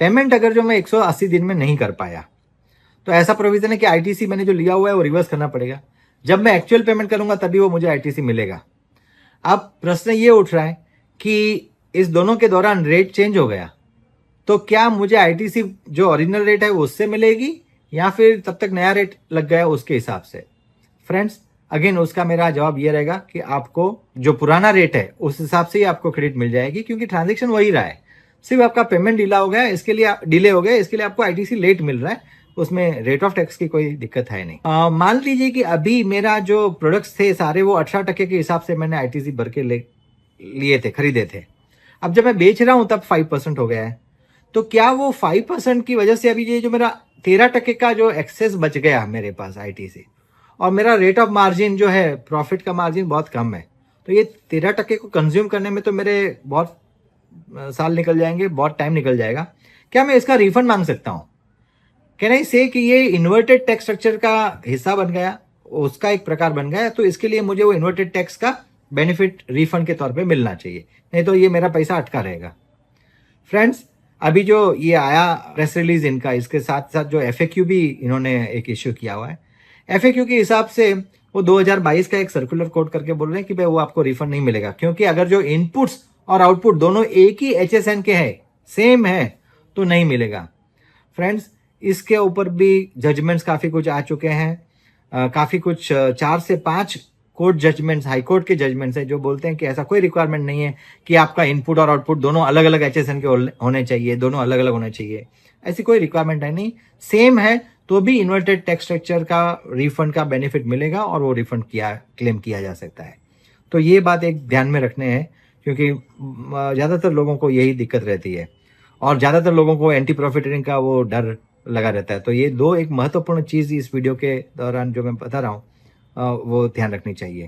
Payment अगर जो मैं 180 दिन में नहीं कर पाया तो ऐसा प्रोविजन है कि आईटीसी मैंने जो लिया हुआ है वो रिवर्स करना पड़ेगा। जब मैं एक्चुअल पेमेंट करूंगा तभी वो मुझे आईटीसी मिलेगा। अब प्रश्न ये उठ रहा है कि इस दोनों के दौरान रेट चेंज हो गया तो क्या मुझे आईटीसी जो ओरिजिनल रेट है वो उससे मिलेगी या फिर तब तक नया रेट लग गया उसके हिसाब से। फ्रेंड्स, अगेन उसका मेरा जवाब ये रहेगा कि आपको जो पुराना रेट है उस हिसाब से ही आपको क्रेडिट मिल जाएगी, क्योंकि ट्रांजेक्शन वही रहा है, सिर्फ आपका पेमेंट डिले हो गया, इसके लिए डिले हो गया, इसके लिए आपको आईटीसी लेट मिल रहा है, उसमें रेट ऑफ टैक्स की कोई दिक्कत है नहीं। मान लीजिए कि अभी मेरा जो प्रोडक्ट्स थे सारे वो 18% के हिसाब से मैंने आईटीसी भर के लिए थे, खरीदे थे। अब जब मैं बेच रहा हूं तब 5% हो गया है, तो क्या वो 5% की वजह से अभी ये जो मेरा 13% का जो एक्सेस बच गया मेरे पास आईटीसी, और मेरा रेट ऑफ मार्जिन जो है, प्रॉफिट का मार्जिन बहुत कम है, तो ये 13% को कंज्यूम करने में तो मेरे बहुत साल निकल जाएंगे, बहुत टाइम निकल जाएगा। क्या मैं इसका रिफंड मांग सकता हूं? कैन आई से कि ये इन्वर्टेड टैक्स स्ट्रक्चर का हिस्सा बन गया, उसका एक प्रकार बन गया, तो इसके लिए मुझे वो इन्वर्टेड टैक्स का बेनिफिट रिफंड के तौर पे मिलना चाहिए, नहीं तो ये मेरा पैसा अटका रहेगा। फ्रेंड्स, अभी जो ये आया प्रेस रिलीज इनका, इसके साथ साथ जो एफएक्यू भी इन्होंने एक इश्यू किया हुआ है, एफएक्यू के हिसाब से वो 2022 का एक सर्कुलर कोड करके बोल रहे हैं कि भाई वो आपको रिफंड नहीं मिलेगा, क्योंकि अगर जो इनपुट्स और आउटपुट दोनों एक ही एचएसएन के हैं, सेम है, तो नहीं मिलेगा। फ्रेंड्स, इसके ऊपर भी जजमेंट्स काफी कुछ आ चुके हैं, काफी कुछ 4 से 5 कोर्ट जजमेंट्स, हाई कोर्ट के जजमेंट्स है जो बोलते हैं कि ऐसा कोई रिक्वायरमेंट नहीं है कि आपका इनपुट और आउटपुट दोनों अलग अलग एचएसएन के होने चाहिए, दोनों अलग अलग होने चाहिए, ऐसी कोई रिक्वायरमेंट है नहीं। सेम है तो भी इन्वर्टेड टैक्स स्ट्रक्चर का रिफंड का बेनिफिट मिलेगा और वो रिफंड क्लेम किया जा सकता है। तो ये बात एक ध्यान में रखने हैं, क्योंकि ज़्यादातर लोगों को यही दिक्कत रहती है और ज़्यादातर लोगों को एंटी प्रॉफिटियरिंग का वो डर लगा रहता है। तो ये दो एक महत्वपूर्ण चीज़ इस वीडियो के दौरान जो मैं बता रहा हूँ वो ध्यान रखनी चाहिए।